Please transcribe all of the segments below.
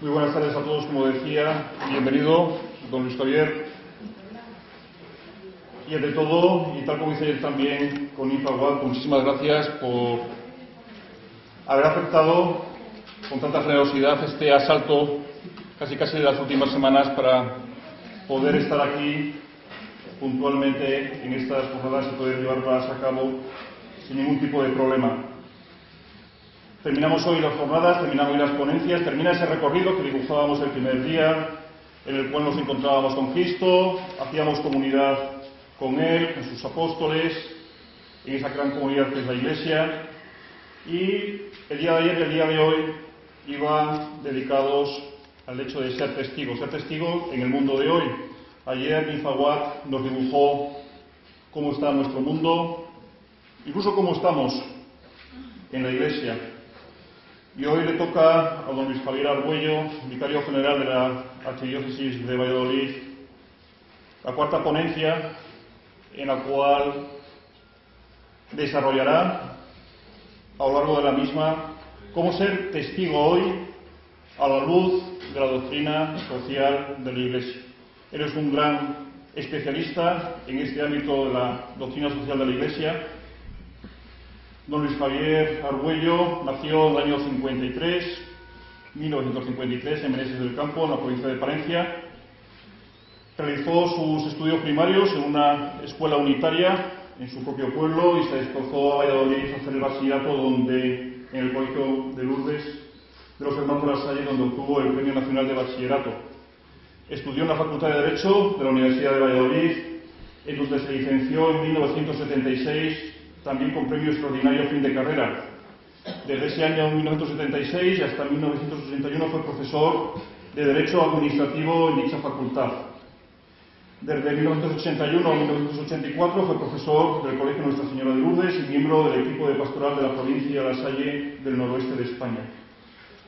Muy buenas tardes a todos, como decía. Bienvenido, don Luis Javier. Y ante todo, y tal como hice ayer también con IFAWAD, muchísimas gracias por haber aceptado con tanta generosidad este asalto casi de las últimas semanas para poder estar aquí puntualmente en estas jornadas y poder llevarlas a cabo sin ningún tipo de problema. Terminamos hoy las jornadas, terminamos hoy las ponencias, termina ese recorrido que dibujábamos el primer día, en el cual nos encontrábamos con Cristo, hacíamos comunidad con Él, con sus apóstoles, en esa gran comunidad que es la Iglesia, y el día de ayer y el día de hoy iban dedicados al hecho de ser testigo en el mundo de hoy. Ayer IFAWAD nos dibujó cómo está nuestro mundo, incluso cómo estamos en la Iglesia. Y hoy le toca a don Luis Javier Argüello, vicario general de la Archidiócesis de Valladolid, la cuarta ponencia en la cual desarrollará a lo largo de la misma cómo ser testigo hoy a la luz de la doctrina social de la Iglesia. Él es un gran especialista en este ámbito de la doctrina social de la Iglesia. Don Luis Javier Argüello nació en el año 1953, en Meneses del Campo, en la provincia de Palencia. Realizó sus estudios primarios en una escuela unitaria en su propio pueblo y se desplazó a Valladolid a hacer el bachillerato en el colegio de Lourdes de los hermanos de la Salle, donde obtuvo el Premio Nacional de Bachillerato. Estudió en la Facultad de Derecho de la Universidad de Valladolid, en donde se licenció en 1976, también con premio extraordinario fin de carrera. Desde ese año 1976 y hasta 1981 fue profesor de Derecho Administrativo en dicha facultad. Desde 1981 a 1984 fue profesor del Colegio Nuestra Señora de Lourdes y miembro del equipo de pastoral de la provincia de La Salle del noroeste de España.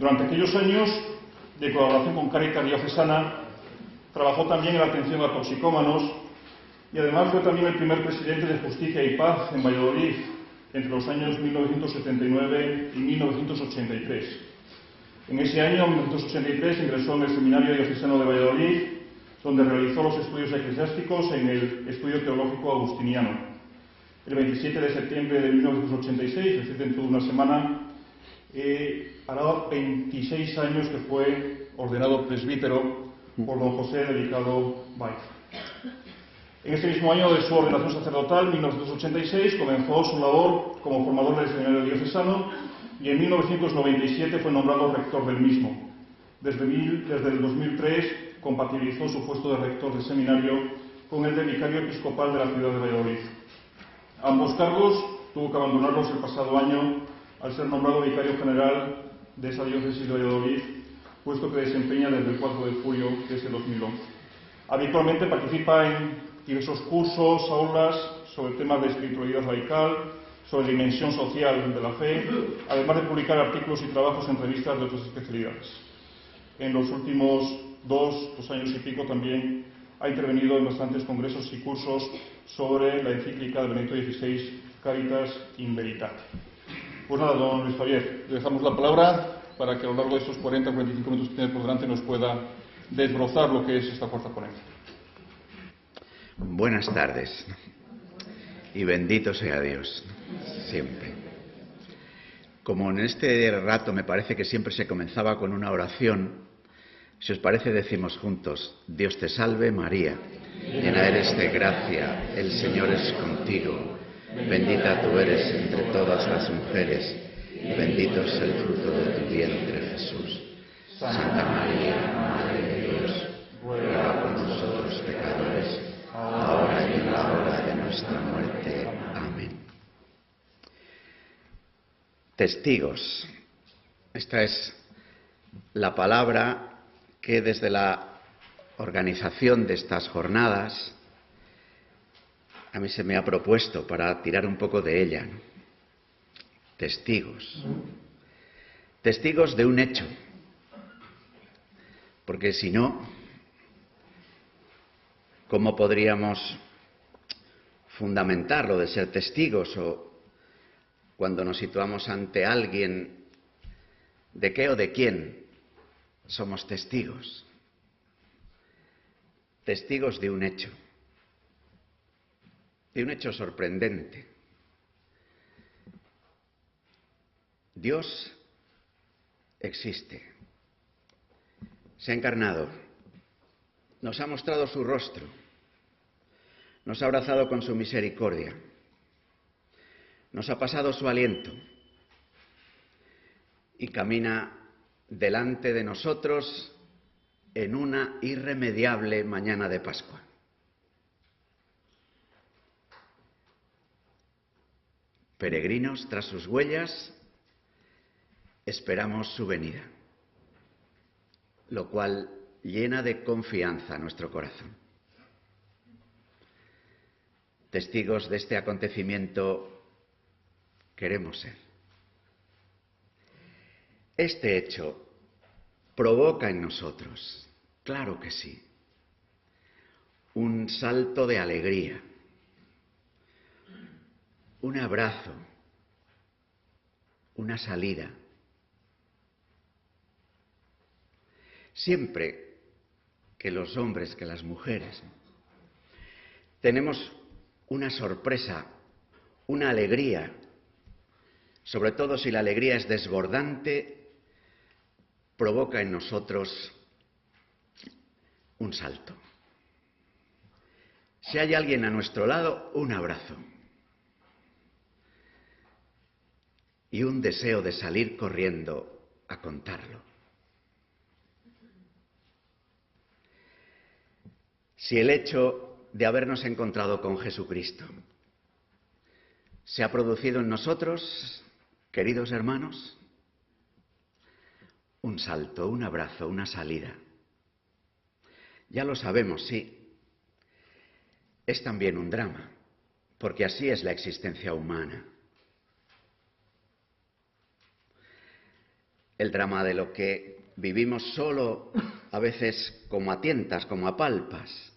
Durante aquellos años de colaboración con Cáritas Diocesana, trabajó también en la atención a toxicómanos y además fue también el primer presidente de Justicia y Paz en Valladolid entre los años 1979 y 1983. En ese año, 1983, ingresó en el Seminario Diocesano de Valladolid, donde realizó los estudios eclesiásticos en el Estudio Teológico Agustiniano. El 27 de septiembre de 1986, es decir, dentro de una semana, hará 26 años que fue ordenado presbítero por don José Delicado Baiz. En ese mismo año de su ordenación sacerdotal, 1986, comenzó su labor como formador del Seminario Diocesano y en 1997 fue nombrado rector del mismo. Desde el 2003 compatibilizó su puesto de rector del seminario con el de vicario episcopal de la ciudad de Valladolid. Ambos cargos tuvo que abandonarlos el pasado año al ser nombrado vicario general de esa diócesis de Valladolid, puesto que desempeña desde el 4 de julio de ese 2011. Habitualmente participa en diversos cursos, aulas sobre temas de espiritualidad laical, sobre dimensión social de la fe, además de publicar artículos y trabajos en revistas de otras especialidades. En los últimos dos años y pico también ha intervenido en bastantes congresos y cursos sobre la encíclica de Benedicto XVI, Caritas in Veritate. Pues nada, don Luis Javier, le dejamos la palabra para que a lo largo de estos 40 o 45 minutos que tiene por delante nos pueda desbrozar lo que es esta cuarta ponencia. Buenas tardes y bendito sea Dios, siempre. Como en este rato me parece que siempre se comenzaba con una oración, si os parece decimos juntos: Dios te salve María, llena eres de gracia, el Señor es contigo, bendita tú eres entre todas las mujeres, y bendito es el fruto de tu vientre Jesús. Santa María, Madre de Dios, ruega por nosotros pecadores, ahora y en la hora de nuestra muerte. Amén. Testigos. Esta es la palabra que desde la organización de estas jornadas a mí se me ha propuesto para tirar un poco de ella. Testigos. Testigos de un hecho. Porque si no, ¿cómo podríamos fundamentar lo de ser testigos? O cuando nos situamos ante alguien, ¿de qué o de quién somos testigos. Testigos de un hecho sorprendente. Dios existe, se ha encarnado, nos ha mostrado su rostro, nos ha abrazado con su misericordia, nos ha pasado su aliento y camina delante de nosotros en una irremediable mañana de Pascua. Peregrinos tras sus huellas, esperamos su venida, lo cual llena de confianza nuestro corazón. Testigos de este acontecimiento queremos ser. Este hecho provoca en nosotros, claro que sí, un salto de alegría, un abrazo, una salida. Siempre que los hombres, que las mujeres, tenemos una sorpresa, una alegría, sobre todo si la alegría es desbordante, provoca en nosotros un salto. Si hay alguien a nuestro lado, un abrazo. Y un deseo de salir corriendo a contarlo. Si el hecho de habernos encontrado con Jesucristo se ha producido en nosotros, queridos hermanos, un salto, un abrazo, una salida. Ya lo sabemos, sí. Es también un drama, porque así es la existencia humana. El drama de lo que vivimos solo, a veces como a tientas, como a palpas.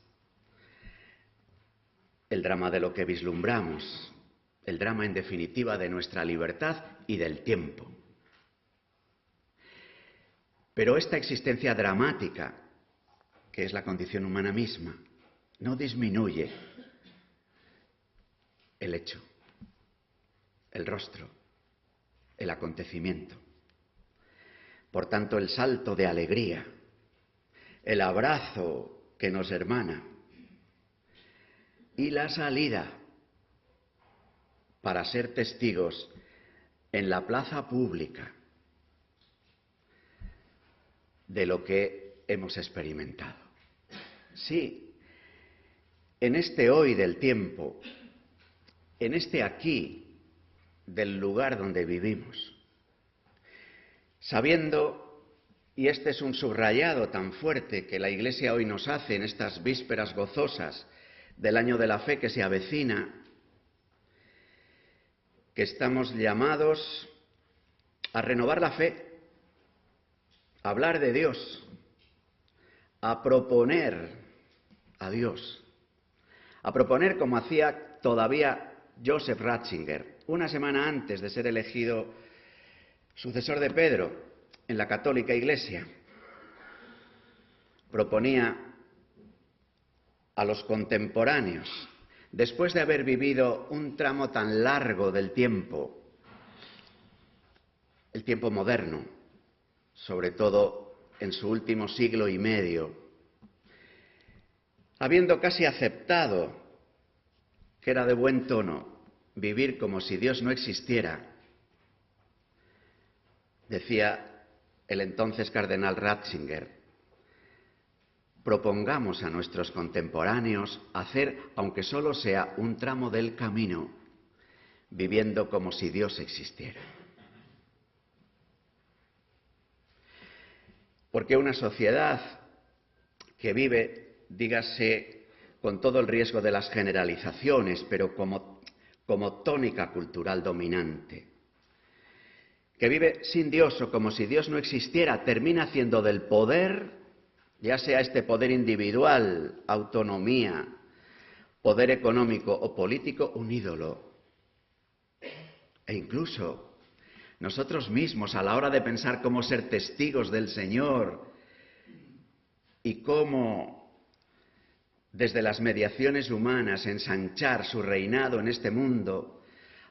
El drama de lo que vislumbramos. El drama, en definitiva, de nuestra libertad y del tiempo. Pero esta existencia dramática, que es la condición humana misma, no disminuye el hecho, el rostro, el acontecimiento. Por tanto, el salto de alegría, el abrazo que nos hermana y la salida para ser testigos en la plaza pública de lo que hemos experimentado. Sí, en este hoy del tiempo, en este aquí del lugar donde vivimos, sabiendo, y este es un subrayado tan fuerte que la Iglesia hoy nos hace en estas vísperas gozosas del año de la fe que se avecina, que estamos llamados a renovar la fe, a hablar de Dios, a proponer a Dios, a proponer como hacía todavía Joseph Ratzinger, una semana antes de ser elegido sucesor de Pedro en la Católica Iglesia. Proponía a los contemporáneos, después de haber vivido un tramo tan largo del tiempo, el tiempo moderno, sobre todo en su último siglo y medio, habiendo casi aceptado que era de buen tono vivir como si Dios no existiera, decía el entonces cardenal Ratzinger, propongamos a nuestros contemporáneos hacer, aunque solo sea un tramo del camino, viviendo como si Dios existiera. Porque una sociedad que vive, dígase, con todo el riesgo de las generalizaciones, pero como tónica cultural dominante, que vive sin Dios o como si Dios no existiera, termina haciendo del poder, ya sea este poder individual, autonomía, poder económico o político, un ídolo. E incluso nosotros mismos, a la hora de pensar cómo ser testigos del Señor y cómo desde las mediaciones humanas ensanchar su reinado en este mundo,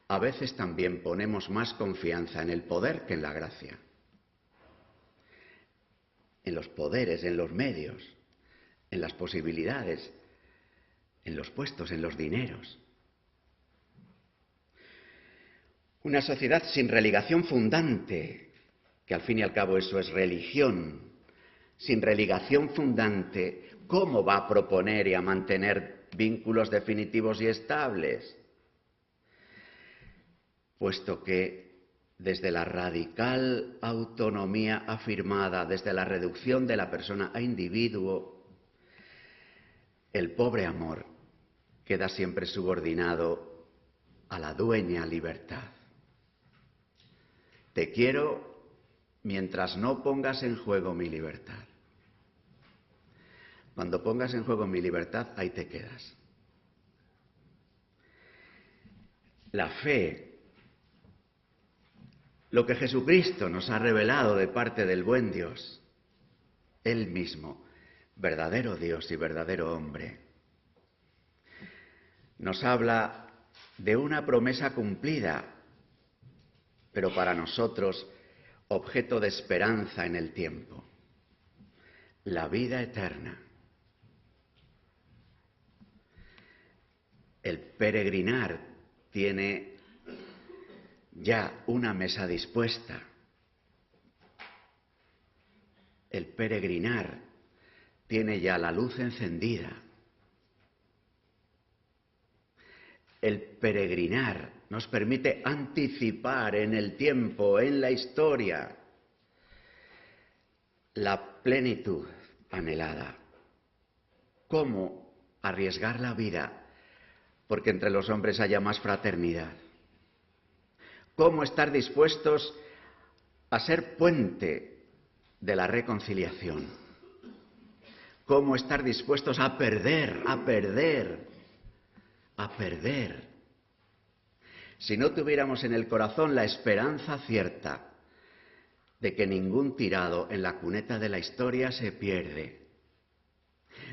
a veces también ponemos más confianza en el poder que en la gracia, en los poderes, en los medios, en las posibilidades, en los puestos, en los dineros. Una sociedad sin religación fundante, que al fin y al cabo eso es religión, sin religación fundante, ¿cómo va a proponer y a mantener vínculos definitivos y estables? Puesto que desde la radical autonomía afirmada, desde la reducción de la persona a individuo, el pobre amor queda siempre subordinado a la dueña libertad. Te quiero mientras no pongas en juego mi libertad. Cuando pongas en juego mi libertad, ahí te quedas. La fe, lo que Jesucristo nos ha revelado de parte del buen Dios, Él mismo, verdadero Dios y verdadero hombre, nos habla de una promesa cumplida, pero para nosotros objeto de esperanza en el tiempo, la vida eterna. El peregrinar tiene ya una mesa dispuesta. El peregrinar tiene ya la luz encendida. El peregrinar nos permite anticipar en el tiempo, en la historia, la plenitud anhelada. ¿Cómo arriesgar la vida porque entre los hombres haya más fraternidad? ¿Cómo estar dispuestos a ser puente de la reconciliación? ¿Cómo estar dispuestos a perder, si no tuviéramos en el corazón la esperanza cierta de que ningún tirado en la cuneta de la historia se pierde,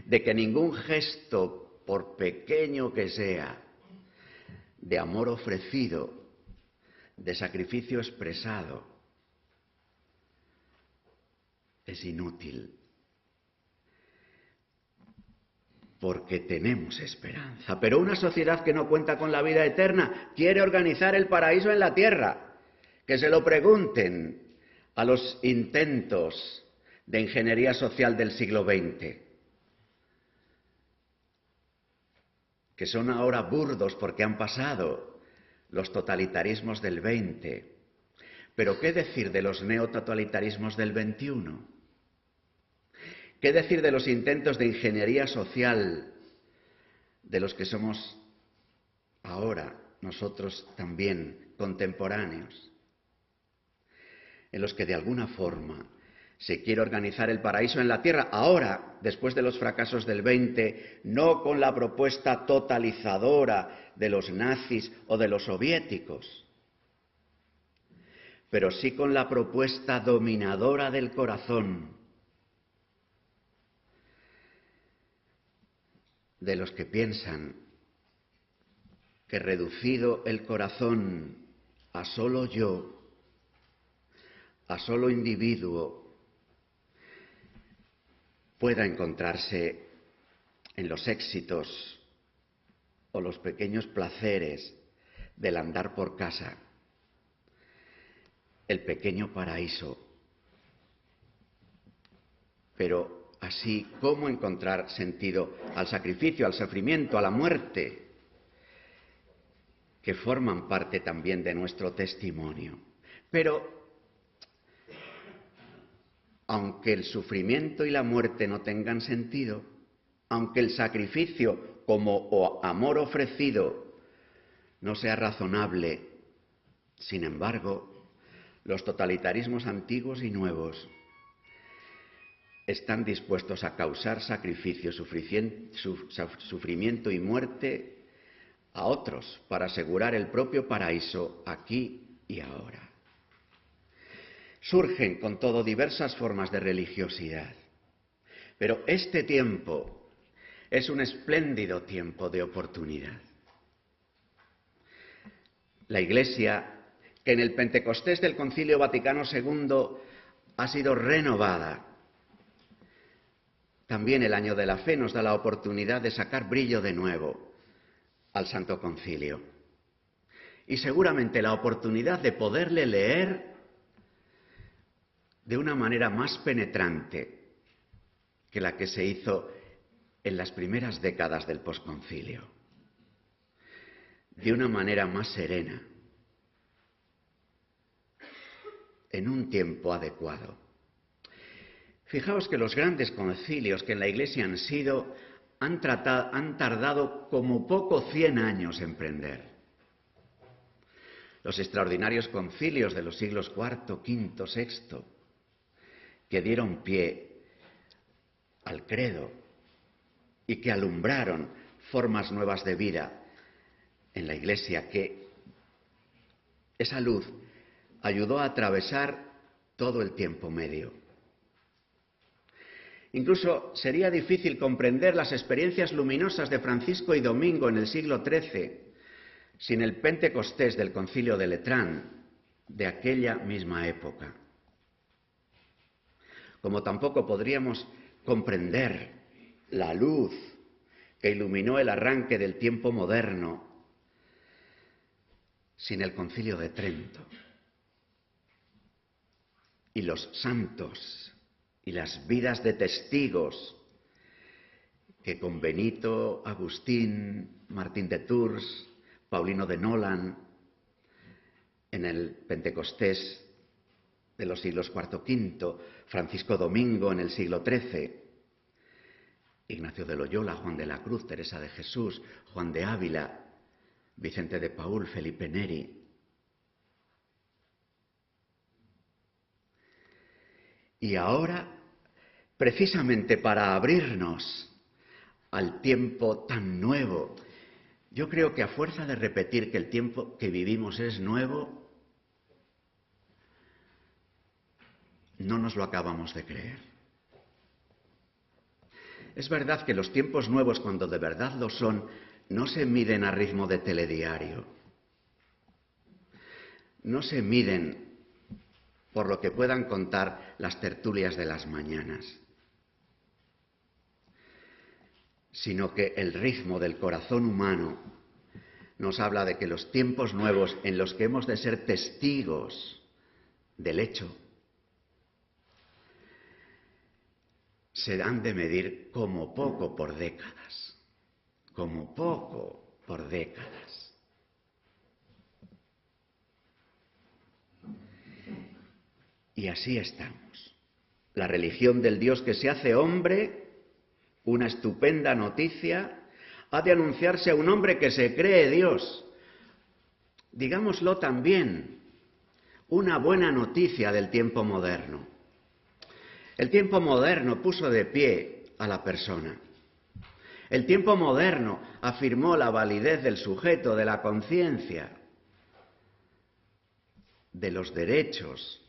de que ningún gesto, por pequeño que sea, de amor ofrecido, de sacrificio expresado, es inútil, porque tenemos esperanza. Pero una sociedad que no cuenta con la vida eterna quiere organizar el paraíso en la tierra. Que se lo pregunten a los intentos de ingeniería social del siglo XX, que son ahora burdos porque han pasado los totalitarismos del XX. Pero ¿qué decir de los neototalitarismos del XXI? ¿Qué decir de los intentos de ingeniería social de los que somos ahora nosotros también contemporáneos? En los que de alguna forma se quiere organizar el paraíso en la tierra, ahora, después de los fracasos del 20, no con la propuesta totalizadora de los nazis o de los soviéticos, pero sí con la propuesta dominadora del corazón, de los que piensan que reducido el corazón a solo yo, a solo individuo, pueda encontrarse en los éxitos o los pequeños placeres del andar por casa el pequeño paraíso. Pero así, ¿cómo encontrar sentido al sacrificio, al sufrimiento, a la muerte, que forman parte también de nuestro testimonio? Pero aunque el sufrimiento y la muerte no tengan sentido, aunque el sacrificio como amor ofrecido no sea razonable, sin embargo, los totalitarismos antiguos y nuevos están dispuestos a causar sacrificio, sufrimiento y muerte a otros para asegurar el propio paraíso aquí y ahora. Surgen con todo diversas formas de religiosidad, Pero este tiempo es un espléndido tiempo de oportunidad. La Iglesia, que en el Pentecostés del Concilio Vaticano II ha sido renovada, también el año de la fe nos da la oportunidad de sacar brillo de nuevo al Santo Concilio. Y seguramente la oportunidad de poderle leer de una manera más penetrante que la que se hizo en las primeras décadas del posconcilio, de una manera más serena, en un tiempo adecuado. Fijaos que los grandes concilios que en la Iglesia han sido, han tardado como poco 100 años en prender. Los extraordinarios concilios de los siglos IV, V, VI, que dieron pie al credo y que alumbraron formas nuevas de vida en la Iglesia, que esa luz ayudó a atravesar todo el tiempo medio. Incluso sería difícil comprender las experiencias luminosas de Francisco y Domingo en el siglo XIII sin el Pentecostés del Concilio de Letrán de aquella misma época. Como tampoco podríamos comprender la luz que iluminó el arranque del tiempo moderno sin el Concilio de Trento. Y los santos y las vidas de testigos que con Benito, Agustín, Martín de Tours, Paulino de Nolan, en el Pentecostés de los siglos IV, V, Francisco Domingo en el siglo XIII, Ignacio de Loyola, Juan de la Cruz, Teresa de Jesús, Juan de Ávila, Vicente de Paúl, Felipe Neri. Y ahora, precisamente para abrirnos al tiempo tan nuevo, yo creo que a fuerza de repetir que el tiempo que vivimos es nuevo, no nos lo acabamos de creer. Es verdad que los tiempos nuevos, cuando de verdad lo son, no se miden a ritmo de telediario. No se miden por lo que puedan contar las tertulias de las mañanas, sino que el ritmo del corazón humano nos habla de que los tiempos nuevos en los que hemos de ser testigos del hecho se han de medir como poco por décadas, como poco por décadas. Y así estamos. La religión del Dios que se hace hombre, una estupenda noticia, ha de anunciarse a un hombre que se cree Dios. Digámoslo también, una buena noticia del tiempo moderno. El tiempo moderno puso de pie a la persona. El tiempo moderno afirmó la validez del sujeto, de la conciencia, de los derechos,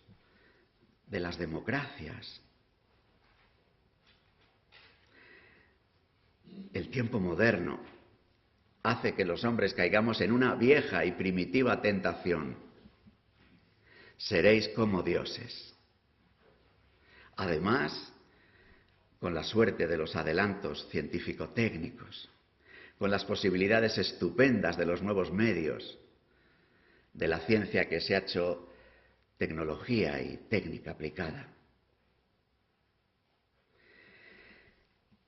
de las democracias. El tiempo moderno hace que los hombres caigamos en una vieja y primitiva tentación. Seréis como dioses. Además, con la suerte de los adelantos científico-técnicos, con las posibilidades estupendas de los nuevos medios, de la ciencia que se ha hecho tecnología y técnica aplicada.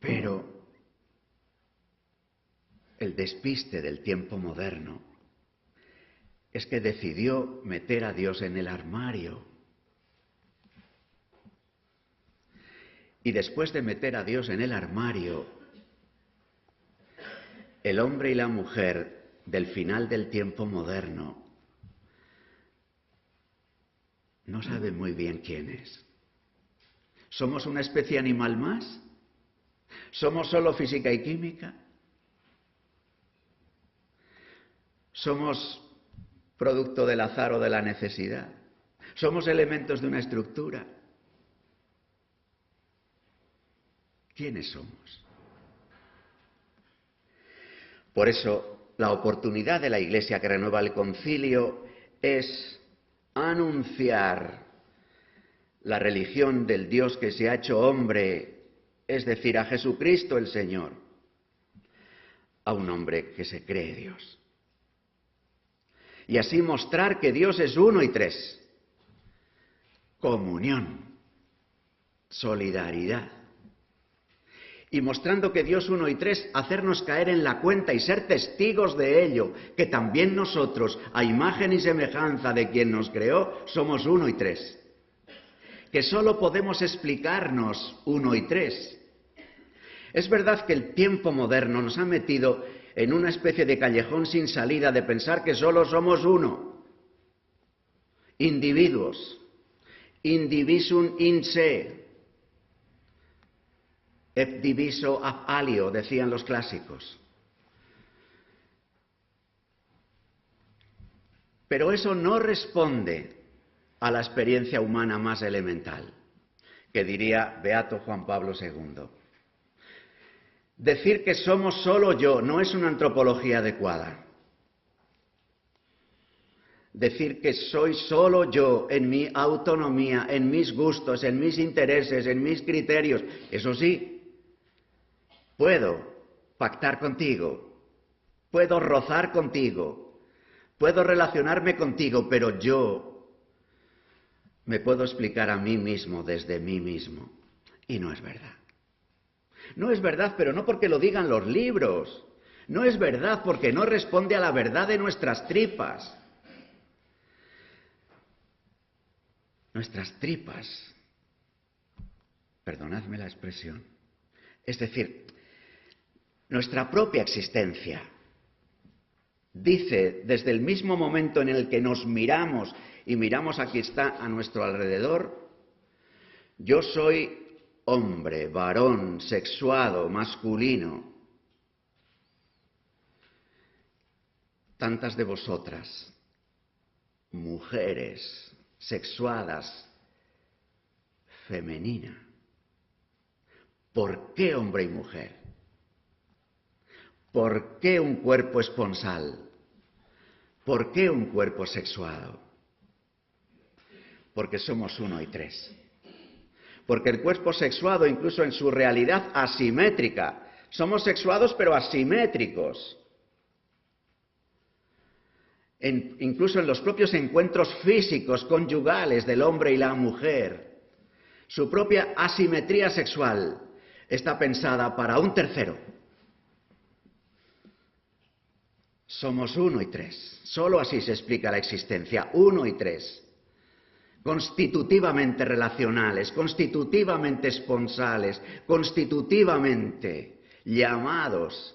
Pero el despiste del tiempo moderno es que decidió meter a Dios en el armario. Y después de meter a Dios en el armario, el hombre y la mujer del final del tiempo moderno no saben muy bien quién es. ¿Somos una especie animal más? ¿Somos solo física y química? ¿Somos producto del azar o de la necesidad? ¿Somos elementos de una estructura? ¿quiénes somos? Por eso, la oportunidad de la Iglesia que renueva el concilio es anunciar la religión del Dios que se ha hecho hombre, es decir, a Jesucristo el Señor, a un hombre que se cree Dios. Y así mostrar que Dios es uno y tres. Comunión, solidaridad. Y mostrando que Dios uno y tres, hacernos caer en la cuenta y ser testigos de ello, que también nosotros, a imagen y semejanza de quien nos creó, somos uno y tres. Que solo podemos explicarnos uno y tres. Es verdad que el tiempo moderno nos ha metido en una especie de callejón sin salida de pensar que solo somos uno. Individuos. Indivisum in se. Et diviso ab alio, decían los clásicos. Pero eso no responde a la experiencia humana más elemental, que diría Beato Juan Pablo II. Decir que somos solo yo no es una antropología adecuada. Decir que soy solo yo en mi autonomía, en mis gustos, en mis intereses, en mis criterios, eso sí, puedo pactar contigo, puedo rozar contigo, puedo relacionarme contigo, pero yo me puedo explicar a mí mismo desde mí mismo. Y no es verdad. No es verdad, pero no porque lo digan los libros. No es verdad porque no responde a la verdad de nuestras tripas. Nuestras tripas, perdonadme la expresión, es decir, nuestra propia existencia, dice desde el mismo momento en el que nos miramos y miramos a quien está a nuestro alrededor, yo soy hombre, varón, sexuado, masculino. Tantas de vosotras, mujeres, sexuadas, femenina. ¿Por qué hombre y mujer? ¿Por qué un cuerpo esponsal? ¿Por qué un cuerpo sexuado? Porque somos uno y tres. Porque el cuerpo sexuado, incluso en su realidad asimétrica, somos sexuados pero asimétricos. Incluso en los propios encuentros físicos, conyugales del hombre y la mujer, su propia asimetría sexual está pensada para un tercero. Somos uno y tres. Solo así se explica la existencia, uno y tres. Constitutivamente relacionales, constitutivamente esponsales, constitutivamente llamados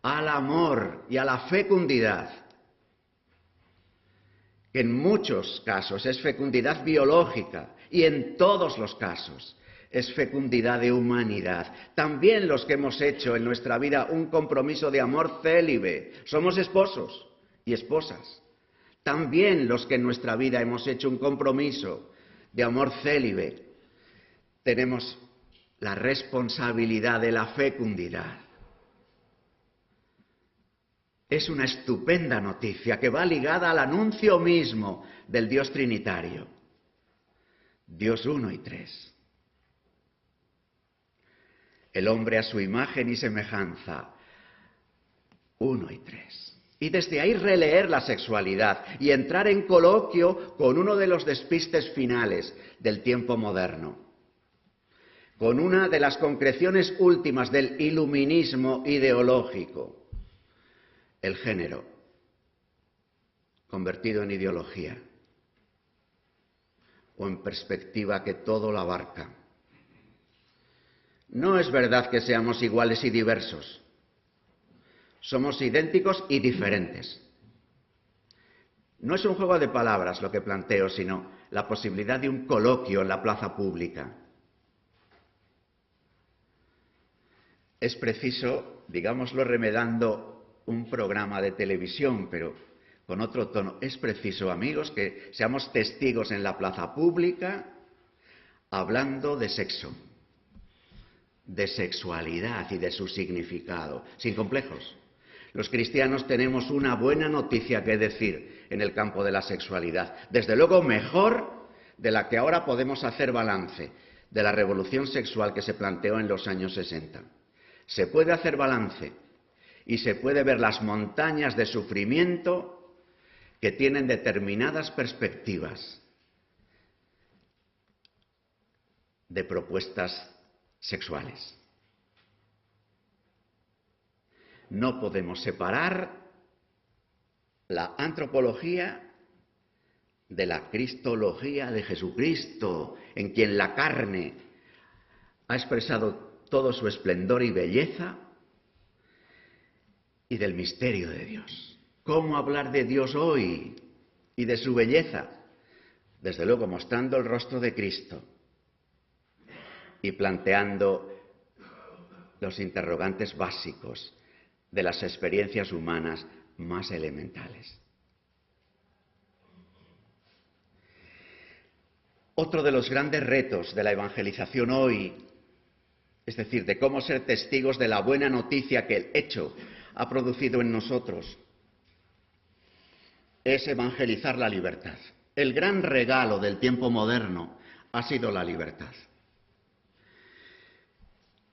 al amor y a la fecundidad. En muchos casos es fecundidad biológica y en todos los casos es fecundidad de humanidad. También los que hemos hecho en nuestra vida un compromiso de amor célibe, somos esposos y esposas. También los que en nuestra vida hemos hecho un compromiso de amor célibe, tenemos la responsabilidad de la fecundidad. Es una estupenda noticia que va ligada al anuncio mismo del Dios Trinitario. Dios uno y tres. El hombre a su imagen y semejanza, uno y tres. Y desde ahí releer la sexualidad y entrar en coloquio con uno de los despistes finales del tiempo moderno, con una de las concreciones últimas del iluminismo ideológico. El género, convertido en ideología, o en perspectiva que todo lo abarca. No es verdad que seamos iguales y diversos. Somos idénticos y diferentes. No es un juego de palabras lo que planteo, sino la posibilidad de un coloquio en la plaza pública. Es preciso, digámoslo remedando un programa de televisión, pero con otro tono. Es preciso, amigos, que seamos testigos en la plaza pública hablando de sexo, de sexualidad y de su significado, sin complejos. Los cristianos tenemos una buena noticia que decir en el campo de la sexualidad. Desde luego mejor de la que ahora podemos hacer balance, de la revolución sexual que se planteó en los años 60. Se puede hacer balance y se puede ver las montañas de sufrimiento que tienen determinadas perspectivas de propuestas sexuales. No podemos separar la antropología de la cristología de Jesucristo, en quien la carne ha expresado todo su esplendor y belleza, y del misterio de Dios. ¿Cómo hablar de Dios hoy y de su belleza? Desde luego mostrando el rostro de Cristo y planteando los interrogantes básicos de las experiencias humanas más elementales. Otro de los grandes retos de la evangelización hoy, es decir, de cómo ser testigos de la buena noticia que el hecho ha producido en nosotros, es evangelizar la libertad. El gran regalo del tiempo moderno ha sido la libertad.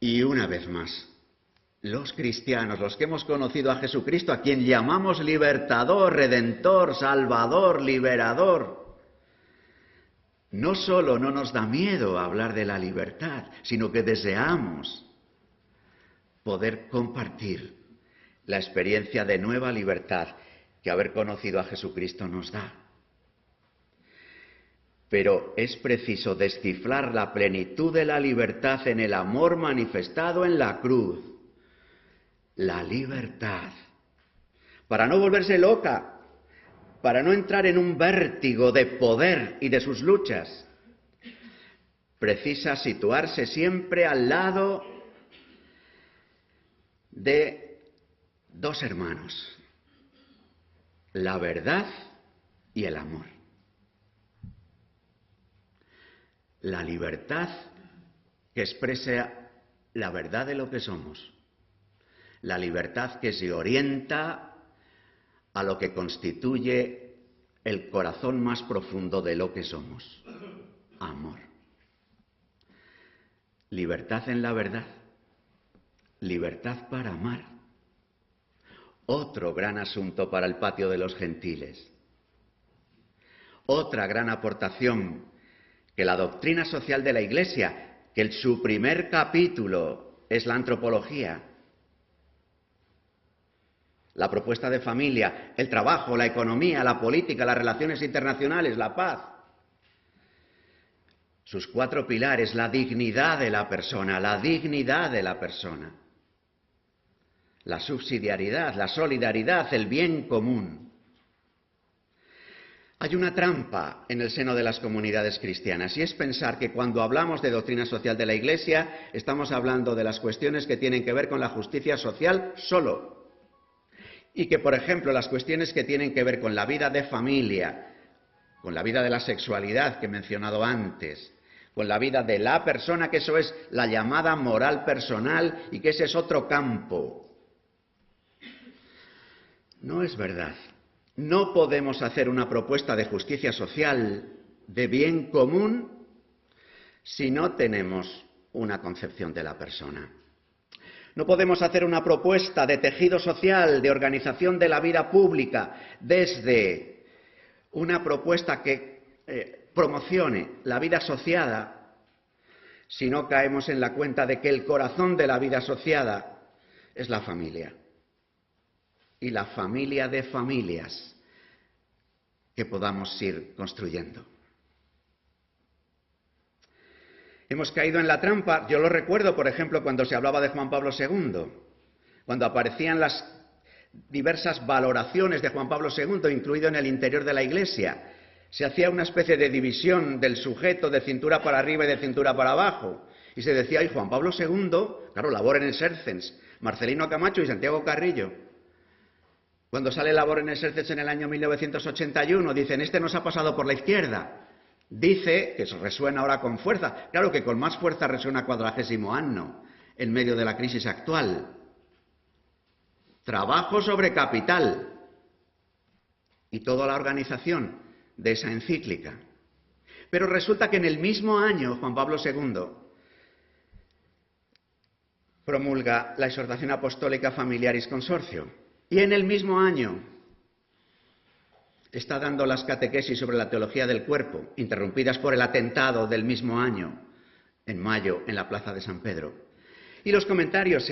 Y una vez más, los cristianos, los que hemos conocido a Jesucristo, a quien llamamos libertador, redentor, salvador, liberador, no solo no nos da miedo hablar de la libertad, sino que deseamos poder compartir la experiencia de nueva libertad que haber conocido a Jesucristo nos da. Pero es preciso descifrar la plenitud de la libertad en el amor manifestado en la cruz. La libertad. Para no volverse loca, para no entrar en un vértigo de poder y de sus luchas, precisa situarse siempre al lado de dos hermanos, la verdad y el amor. La libertad que expresa la verdad de lo que somos, la libertad que se orienta a lo que constituye el corazón más profundo de lo que somos, amor. Libertad en la verdad, libertad para amar. Otro gran asunto para el patio de los gentiles. Otra gran aportación que la doctrina social de la Iglesia, que su primer capítulo es la antropología, la propuesta de familia, el trabajo, la economía, la política, las relaciones internacionales, la paz. Sus cuatro pilares, la dignidad de la persona, la dignidad de la persona, la subsidiariedad, la solidaridad, el bien común. Hay una trampa en el seno de las comunidades cristianas y es pensar que cuando hablamos de doctrina social de la Iglesia estamos hablando de las cuestiones que tienen que ver con la justicia social solo. Y que, por ejemplo, las cuestiones que tienen que ver con la vida de familia, con la vida de la sexualidad que he mencionado antes, con la vida de la persona, que eso es la llamada moral personal y que ese es otro campo. No es verdad. No podemos hacer una propuesta de justicia social, de bien común, si no tenemos una concepción de la persona. No podemos hacer una propuesta de tejido social, de organización de la vida pública, desde una propuesta que promocione la vida asociada, si no caemos en la cuenta de que el corazón de la vida asociada es la familia. Y la familia de familias que podamos ir construyendo. Hemos caído en la trampa, yo lo recuerdo, por ejemplo, cuando se hablaba de Juan Pablo II, cuando aparecían las diversas valoraciones de Juan Pablo II, incluido en el interior de la Iglesia. Se hacía una especie de división del sujeto de cintura para arriba y de cintura para abajo. Y se decía, ay, Juan Pablo II, claro, Labor en Exercens, Marcelino Camacho y Santiago Carrillo. Cuando sale Labor en Exercens en el año 1981, dicen, este nos ha pasado por la izquierda. Dice, que resuena ahora con fuerza, claro que con más fuerza resuena Quadragésimo Anno, en medio de la crisis actual. Trabajo sobre capital y toda la organización de esa encíclica. Pero resulta que en el mismo año Juan Pablo II promulga la exhortación apostólica Familiaris Consortio y en el mismo año está dando las catequesis sobre la teología del cuerpo, interrumpidas por el atentado del mismo año, en mayo, en la plaza de San Pedro. Y los comentarios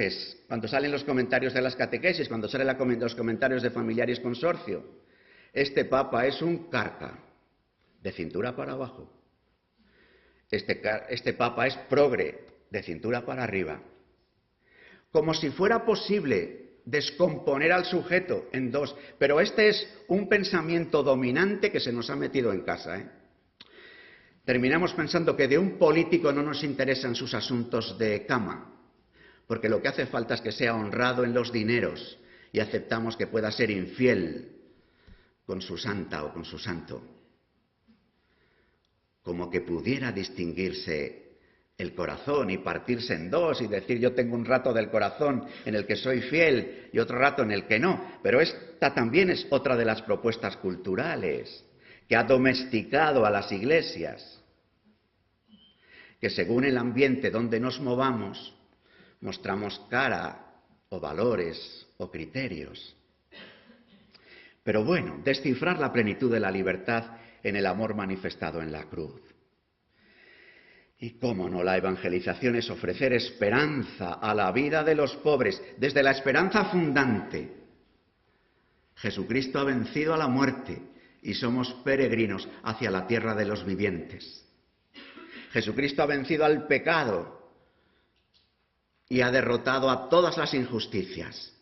cuando salen los comentarios de las catequesis, cuando salen los comentarios de Familiaris Consortio, este Papa es un carca, de cintura para abajo. Este Papa es progre, de cintura para arriba. Como si fuera posible descomponer al sujeto en dos. Pero este es un pensamiento dominante que se nos ha metido en casa, Terminamos pensando que de un político no nos interesan sus asuntos de cama, porque lo que hace falta es que sea honrado en los dineros y aceptamos que pueda ser infiel con su santa o con su santo. Como que pudiera distinguirse el corazón y partirse en dos y decir yo tengo un rato del corazón en el que soy fiel y otro rato en el que no. Pero esta también es otra de las propuestas culturales que ha domesticado a las iglesias, que según el ambiente donde nos movamos mostramos cara o valores o criterios. Pero bueno, descifrar la plenitud de la libertad en el amor manifestado en la cruz. Y cómo no, la evangelización es ofrecer esperanza a la vida de los pobres, desde la esperanza fundante. Jesucristo ha vencido a la muerte y somos peregrinos hacia la tierra de los vivientes. Jesucristo ha vencido al pecado y ha derrotado a todas las injusticias,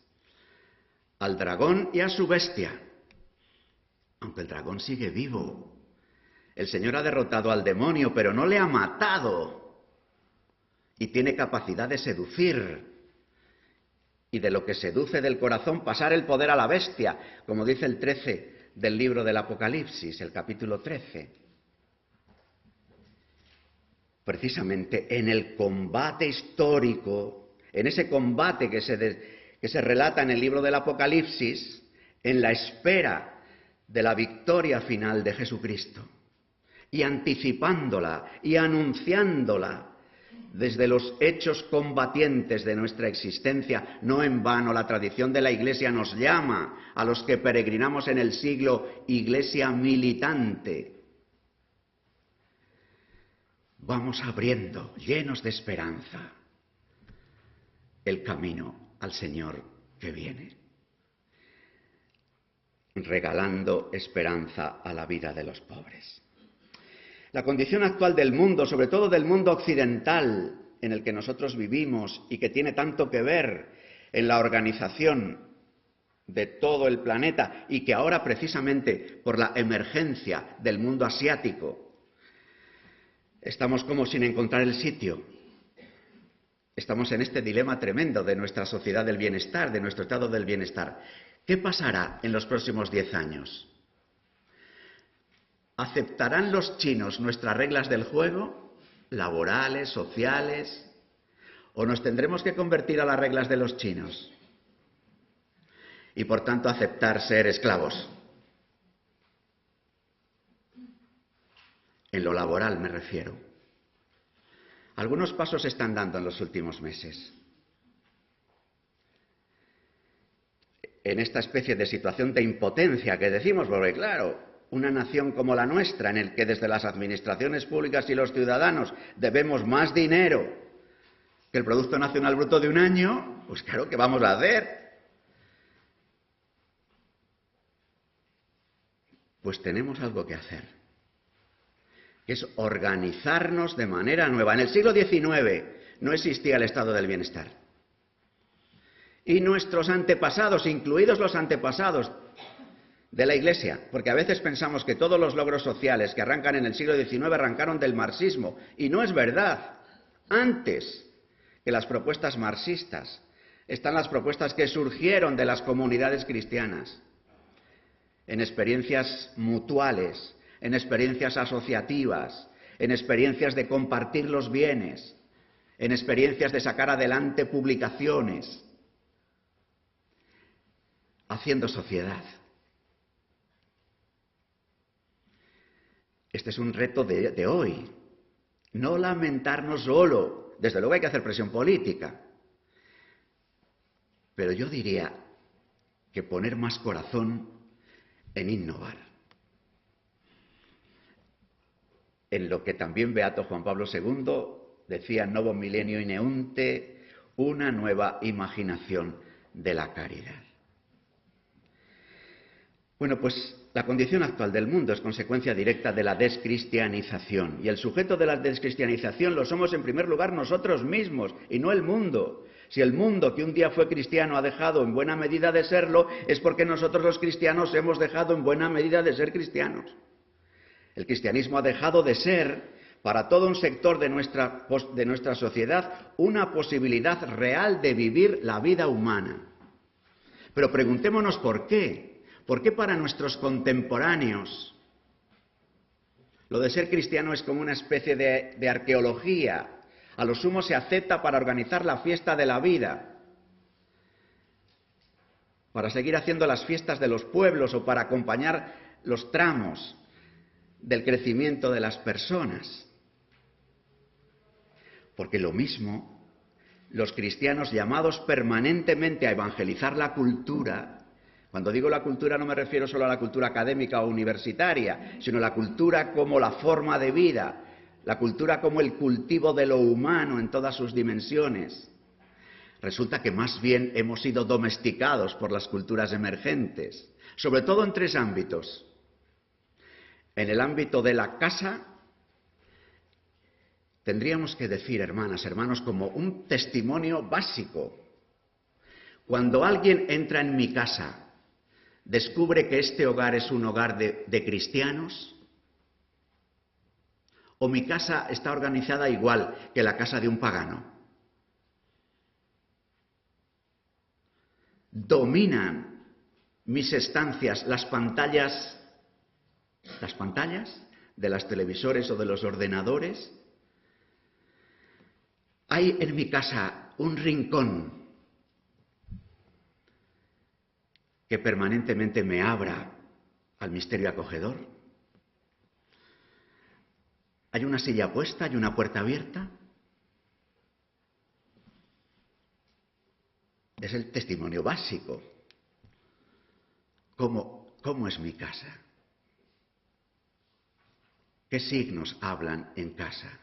al dragón y a su bestia. Aunque el dragón sigue vivo. El Señor ha derrotado al demonio, pero no le ha matado. Y tiene capacidad de seducir. Y de lo que seduce del corazón pasar el poder a la bestia, como dice el 13 del libro del Apocalipsis, el capítulo 13. Precisamente en el combate histórico, en ese combate que se relata en el libro del Apocalipsis, en la espera de la victoria final de Jesucristo, y anticipándola y anunciándola desde los hechos combatientes de nuestra existencia. No en vano la tradición de la Iglesia nos llama a los que peregrinamos en el siglo Iglesia militante. Vamos abriendo, llenos de esperanza, el camino al Señor que viene, regalando esperanza a la vida de los pobres. La condición actual del mundo, sobre todo del mundo occidental en el que nosotros vivimos y que tiene tanto que ver en la organización de todo el planeta y que ahora precisamente por la emergencia del mundo asiático estamos como sin encontrar el sitio. Estamos en este dilema tremendo de nuestra sociedad del bienestar, de nuestro estado del bienestar. ¿Qué pasará en los próximos 10 años? ¿Aceptarán los chinos nuestras reglas del juego, laborales, sociales, o nos tendremos que convertir a las reglas de los chinos? Y por tanto aceptar ser esclavos. En lo laboral me refiero. Algunos pasos se están dando en los últimos meses. En esta especie de situación de impotencia que decimos, porque claro, una nación como la nuestra, en el que desde las administraciones públicas y los ciudadanos debemos más dinero que el Producto Nacional Bruto de un año, pues claro, ¿qué vamos a hacer? Pues tenemos algo que hacer, que es organizarnos de manera nueva. En el siglo XIX no existía el estado del bienestar. Y nuestros antepasados, incluidos los antepasados de la Iglesia, porque a veces pensamos que todos los logros sociales que arrancan en el siglo XIX arrancaron del marxismo, y no es verdad. Antes que las propuestas marxistas están las propuestas que surgieron de las comunidades cristianas, en experiencias mutuales, en experiencias asociativas, en experiencias de compartir los bienes, en experiencias de sacar adelante publicaciones, haciendo sociedad. Este es un reto de hoy. No lamentarnos solo. Desde luego hay que hacer presión política. Pero yo diría que poner más corazón en innovar. En lo que también Beato Juan Pablo II decía, Novo Milenio Ineunte, una nueva imaginación de la caridad. Bueno, pues la condición actual del mundo es consecuencia directa de la descristianización. Y el sujeto de la descristianización lo somos en primer lugar nosotros mismos y no el mundo. Si el mundo que un día fue cristiano ha dejado en buena medida de serlo, es porque nosotros los cristianos hemos dejado en buena medida de ser cristianos. El cristianismo ha dejado de ser, para todo un sector de nuestra sociedad, una posibilidad real de vivir la vida humana. Pero preguntémonos por qué. ¿Por qué para nuestros contemporáneos lo de ser cristiano es como una especie de arqueología? A lo sumo se acepta para organizar la fiesta de la vida, para seguir haciendo las fiestas de los pueblos o para acompañar los tramos del crecimiento de las personas. Porque lo mismo, los cristianos llamados permanentemente a evangelizar la cultura. Cuando digo la cultura no me refiero solo a la cultura académica o universitaria, sino a la cultura como la forma de vida, la cultura como el cultivo de lo humano en todas sus dimensiones. Resulta que más bien hemos sido domesticados por las culturas emergentes, sobre todo en tres ámbitos. En el ámbito de la casa, tendríamos que decir, hermanas, hermanos, como un testimonio básico. Cuando alguien entra en mi casa, descubre que este hogar es un hogar de cristianos, o mi casa está organizada igual que la casa de un pagano. Dominan mis estancias las pantallas de las televisores o de los ordenadores. Hay en mi casa un rincón que permanentemente me abra al misterio acogedor. ¿Hay una silla puesta? ¿Hay una puerta abierta? Es el testimonio básico. ¿Cómo es mi casa? ¿Qué signos hablan en casa?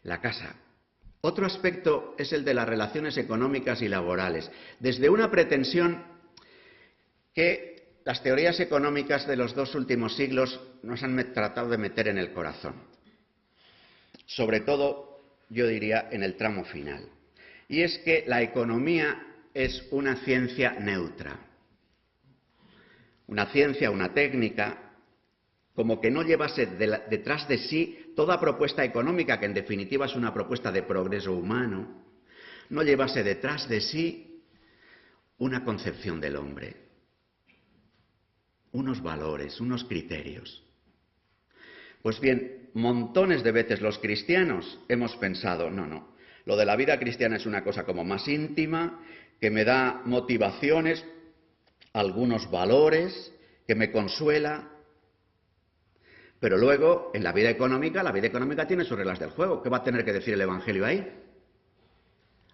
La casa. Otro aspecto es el de las relaciones económicas y laborales. Desde una pretensión que las teorías económicas de los dos últimos siglos nos han tratado de meter en el corazón. Sobre todo, yo diría, en el tramo final. Y es que la economía es una ciencia neutra. Una ciencia, una técnica, como que no llevase detrás de sí toda propuesta económica, que en definitiva es una propuesta de progreso humano, no llevase detrás de sí una concepción del hombre, unos valores, unos criterios. Pues bien, montones de veces los cristianos hemos pensado, no, lo de la vida cristiana es una cosa como más íntima, que me da motivaciones, algunos valores, que me consuela. Pero luego, en la vida económica tiene sus reglas del juego. ¿Qué va a tener que decir el Evangelio ahí?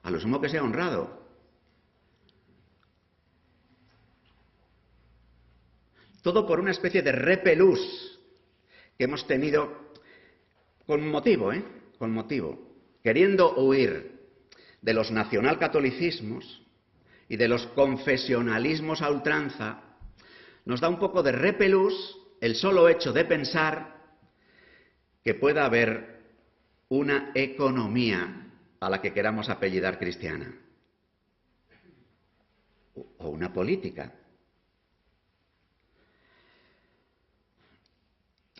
A lo sumo que sea honrado. Todo por una especie de repelús que hemos tenido con motivo, queriendo huir de los nacionalcatolicismos y de los confesionalismos a ultranza, nos da un poco de repelús el solo hecho de pensar que pueda haber una economía a la que queramos apellidar cristiana, o una política.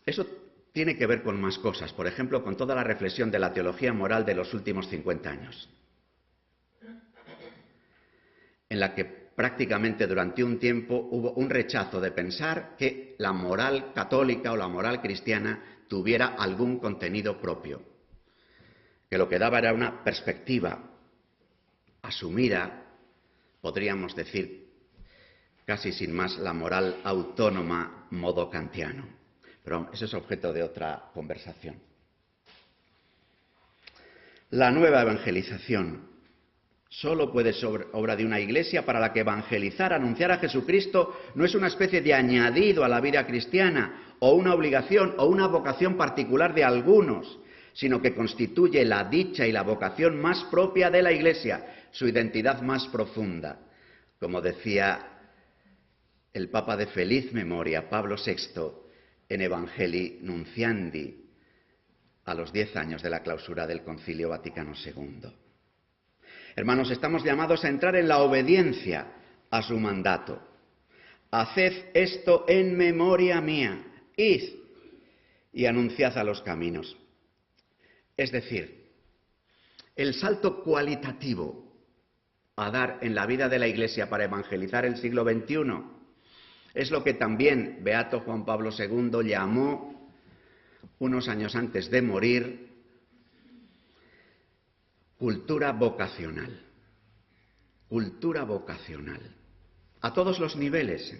Eso tiene que ver con más cosas, por ejemplo, con toda la reflexión de la teología moral de los últimos 50 años, en la que prácticamente durante un tiempo hubo un rechazo de pensar que la moral católica o la moral cristiana tuviera algún contenido propio. que lo que daba era una perspectiva asumida, podríamos decir, casi sin más, la moral autónoma modo kantiano. Pero eso es objeto de otra conversación. La nueva evangelización solo puede ser obra de una iglesia para la que evangelizar, anunciar a Jesucristo, no es una especie de añadido a la vida cristiana, o una obligación o una vocación particular de algunos, sino que constituye la dicha y la vocación más propia de la iglesia, su identidad más profunda. Como decía el Papa de feliz memoria, Pablo VI, en Evangelii Nunciandi, a los 10 años de la clausura del Concilio Vaticano II. Hermanos, estamos llamados a entrar en la obediencia a su mandato. Haced esto en memoria mía, id y anunciad a los caminos. Es decir, el salto cualitativo a dar en la vida de la Iglesia para evangelizar el siglo XXI es lo que también Beato Juan Pablo II llamó, unos años antes de morir, cultura vocacional. Cultura vocacional. A todos los niveles.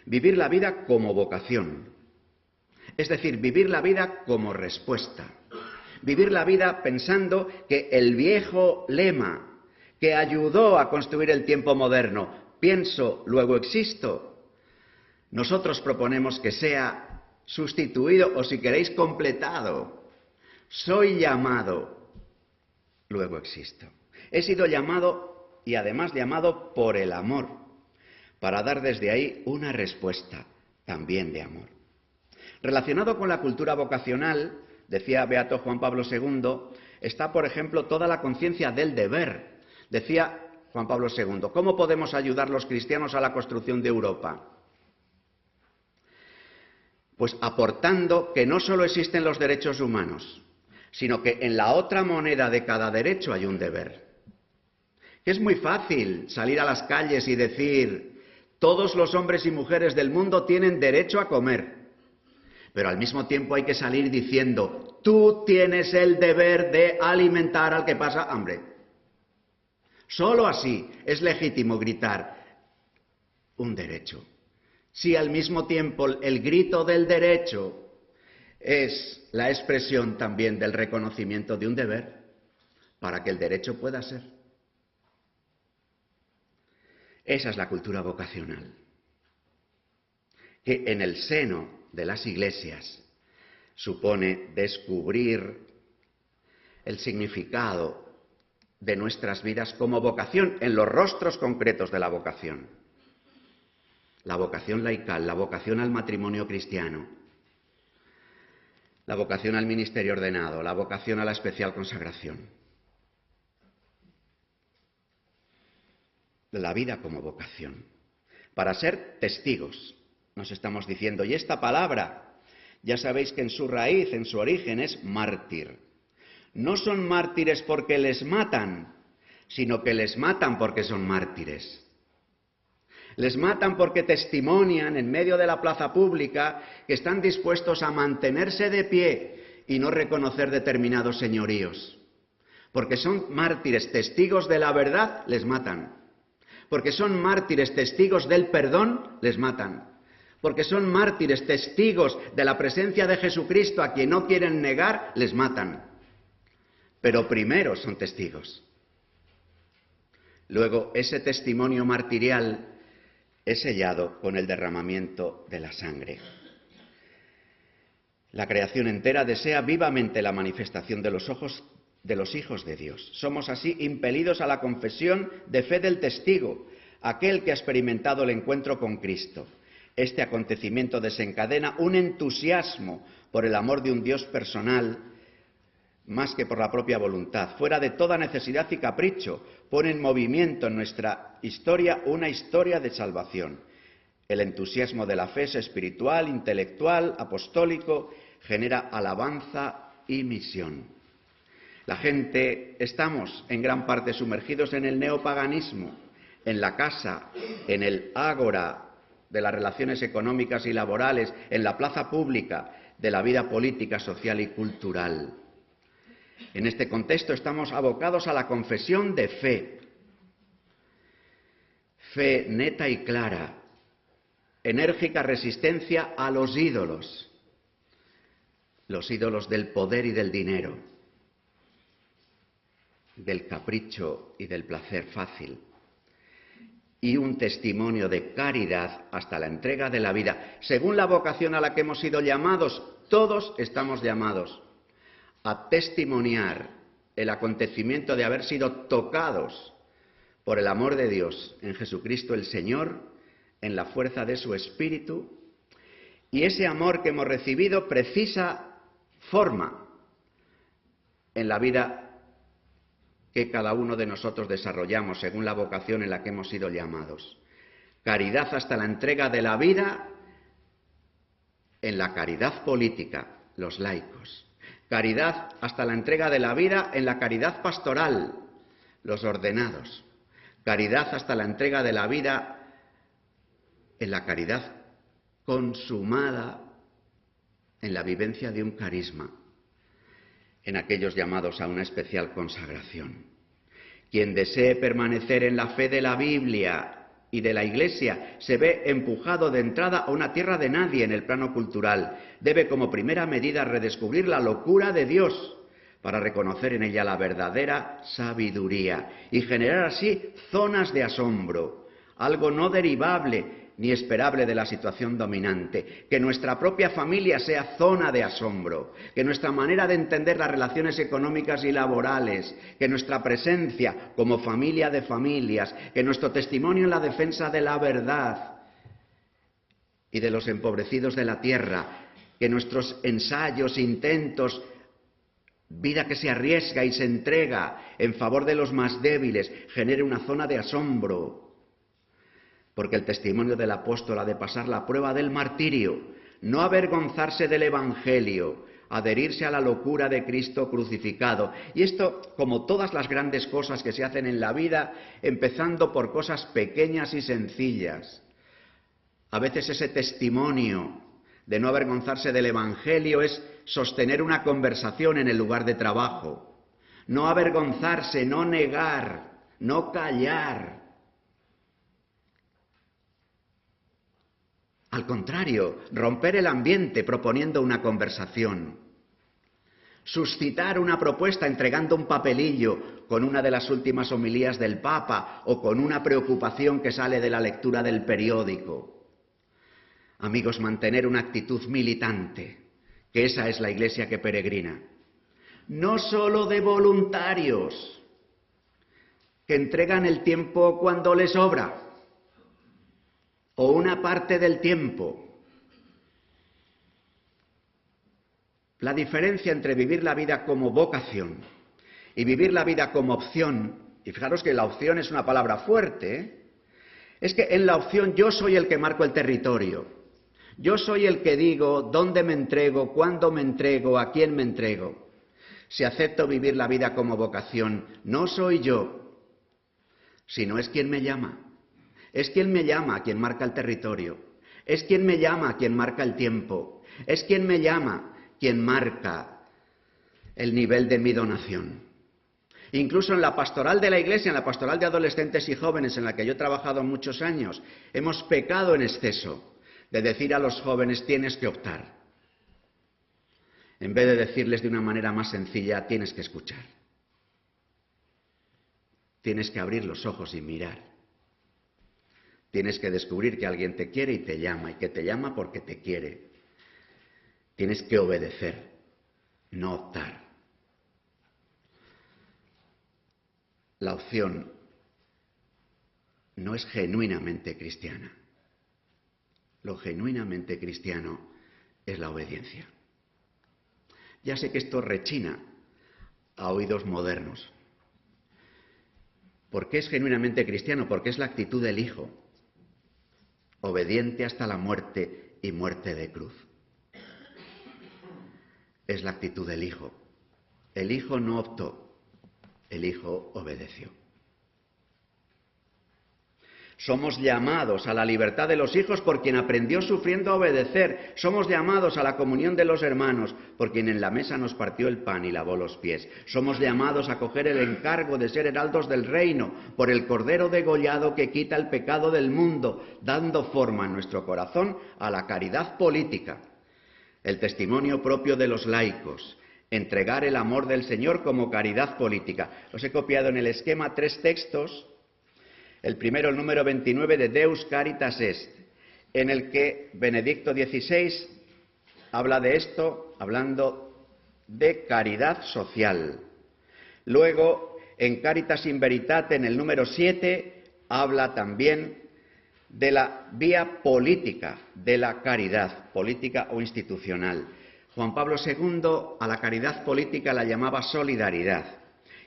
Vivir la vida como vocación. Es decir, vivir la vida como respuesta. Vivir la vida pensando que el viejo lema que ayudó a construir el tiempo moderno, pienso, luego existo, nosotros proponemos que sea sustituido o, si queréis, completado. Soy llamado, luego existo. He sido llamado y además llamado por el amor, para dar desde ahí una respuesta también de amor. Relacionado con la cultura vocacional, decía Beato Juan Pablo II, está, por ejemplo, toda la conciencia del deber. Decía Juan Pablo II, ¿cómo podemos ayudar los cristianos a la construcción de Europa? Pues aportando que no solo existen los derechos humanos, sino que en la otra moneda de cada derecho hay un deber. Que es muy fácil salir a las calles y decir, todos los hombres y mujeres del mundo tienen derecho a comer. Pero al mismo tiempo hay que salir diciendo, tú tienes el deber de alimentar al que pasa hambre. Solo así es legítimo gritar un derecho. Si al mismo tiempo el grito del derecho es la expresión también del reconocimiento de un deber, para que el derecho pueda ser. Esa es la cultura vocacional, que en el seno de las iglesias supone descubrir el significado de nuestras vidas como vocación, en los rostros concretos de la vocación. La vocación laical, la vocación al matrimonio cristiano, la vocación al ministerio ordenado, la vocación a la especial consagración. La vida como vocación, para ser testigos, nos estamos diciendo. Y esta palabra, ya sabéis que en su raíz, en su origen, es mártir. No son mártires porque les matan, sino que les matan porque son mártires. Les matan porque testimonian en medio de la plaza pública que están dispuestos a mantenerse de pie y no reconocer determinados señoríos. Porque son mártires, testigos de la verdad, les matan. Porque son mártires, testigos del perdón, les matan. Porque son mártires, testigos de la presencia de Jesucristo a quien no quieren negar, les matan. Pero primero son testigos. Luego, ese testimonio martirial es sellado con el derramamiento de la sangre. La creación entera desea vivamente la manifestación de los hijos de Dios. Somos así impelidos a la confesión de fe del testigo, aquel que ha experimentado el encuentro con Cristo. Este acontecimiento desencadena un entusiasmo por el amor de un Dios personal, más que por la propia voluntad, fuera de toda necesidad y capricho, pone en movimiento en nuestra historia una historia de salvación. El entusiasmo de la fe es espiritual, intelectual, apostólico, genera alabanza y misión. La gente, estamos en gran parte sumergidos en el neopaganismo, en la casa, en el ágora de las relaciones económicas y laborales, en la plaza pública de la vida política, social y cultural. En este contexto estamos abocados a la confesión de fe. Fe neta y clara, enérgica resistencia a los ídolos del poder y del dinero, del capricho y del placer fácil, y un testimonio de caridad hasta la entrega de la vida, según la vocación a la que hemos sido llamados. Todos estamos llamados a testimoniar el acontecimiento de haber sido tocados por el amor de Dios en Jesucristo el Señor, en la fuerza de su Espíritu, y ese amor que hemos recibido precisa forma en la vida que cada uno de nosotros desarrollamos según la vocación en la que hemos sido llamados. Caridad hasta la entrega de la vida en la caridad política, los laicos. Caridad hasta la entrega de la vida en la caridad pastoral, los ordenados. Caridad hasta la entrega de la vida en la caridad consumada, en la vivencia de un carisma, en aquellos llamados a una especial consagración. Quien desee permanecer en la fe de la Biblia y de la Iglesia se ve empujado de entrada a una tierra de nadie en el plano cultural. Debe como primera medida redescubrir la locura de Dios para reconocer en ella la verdadera sabiduría y generar así zonas de asombro, algo no derivable ni esperable de la situación dominante, que nuestra propia familia sea zona de asombro, que nuestra manera de entender las relaciones económicas y laborales, que nuestra presencia como familia de familias, que nuestro testimonio en la defensa de la verdad y de los empobrecidos de la tierra, que nuestros ensayos, intentos, vida que se arriesga y se entrega en favor de los más débiles, genere una zona de asombro. Porque el testimonio del apóstol ha de pasar la prueba del martirio, no avergonzarse del Evangelio, adherirse a la locura de Cristo crucificado. Y esto, como todas las grandes cosas que se hacen en la vida, empezando por cosas pequeñas y sencillas. A veces ese testimonio de no avergonzarse del Evangelio es sostener una conversación en el lugar de trabajo. No avergonzarse, no negar, no callar. Al contrario, romper el ambiente proponiendo una conversación. Suscitar una propuesta entregando un papelillo con una de las últimas homilías del Papa o con una preocupación que sale de la lectura del periódico. Amigos, mantener una actitud militante, que esa es la Iglesia que peregrina. No solo de voluntarios que entregan el tiempo cuando les sobra, o una parte del tiempo. La diferencia entre vivir la vida como vocación y vivir la vida como opción, y fijaros que la opción es una palabra fuerte, es que en la opción yo soy el que marco el territorio. Yo soy el que digo dónde me entrego, cuándo me entrego, a quién me entrego. Si acepto vivir la vida como vocación, no soy yo, sino es quien me llama. Es quien me llama quien marca el territorio. Es quien me llama quien marca el tiempo. Es quien me llama quien marca el nivel de mi donación. Incluso en la pastoral de la Iglesia, en la pastoral de adolescentes y jóvenes en la que yo he trabajado muchos años, hemos pecado en exceso de decir a los jóvenes tienes que optar. En vez de decirles de una manera más sencilla, tienes que escuchar. Tienes que abrir los ojos y mirar. Tienes que descubrir que alguien te quiere y te llama, y que te llama porque te quiere. Tienes que obedecer, no optar. La opción no es genuinamente cristiana. Lo genuinamente cristiano es la obediencia. Ya sé que esto rechina a oídos modernos. ¿Por qué es genuinamente cristiano? Porque es la actitud del Hijo. Obediente hasta la muerte y muerte de cruz. Es la actitud del Hijo. El Hijo no optó, el Hijo obedeció. Somos llamados a la libertad de los hijos por quien aprendió sufriendo a obedecer. Somos llamados a la comunión de los hermanos por quien en la mesa nos partió el pan y lavó los pies. Somos llamados a coger el encargo de ser heraldos del reino por el Cordero degollado que quita el pecado del mundo, dando forma en nuestro corazón a la caridad política. El testimonio propio de los laicos. Entregar el amor del Señor como caridad política. Os he copiado en el esquema 3 textos. El primero, el número 29 de Deus Caritas Est, en el que Benedicto XVI habla de esto, hablando de caridad social. Luego, en Caritas in Veritate, en el número 7, habla también de la vía política de la caridad, política o institucional. Juan Pablo II a la caridad política la llamaba solidaridad.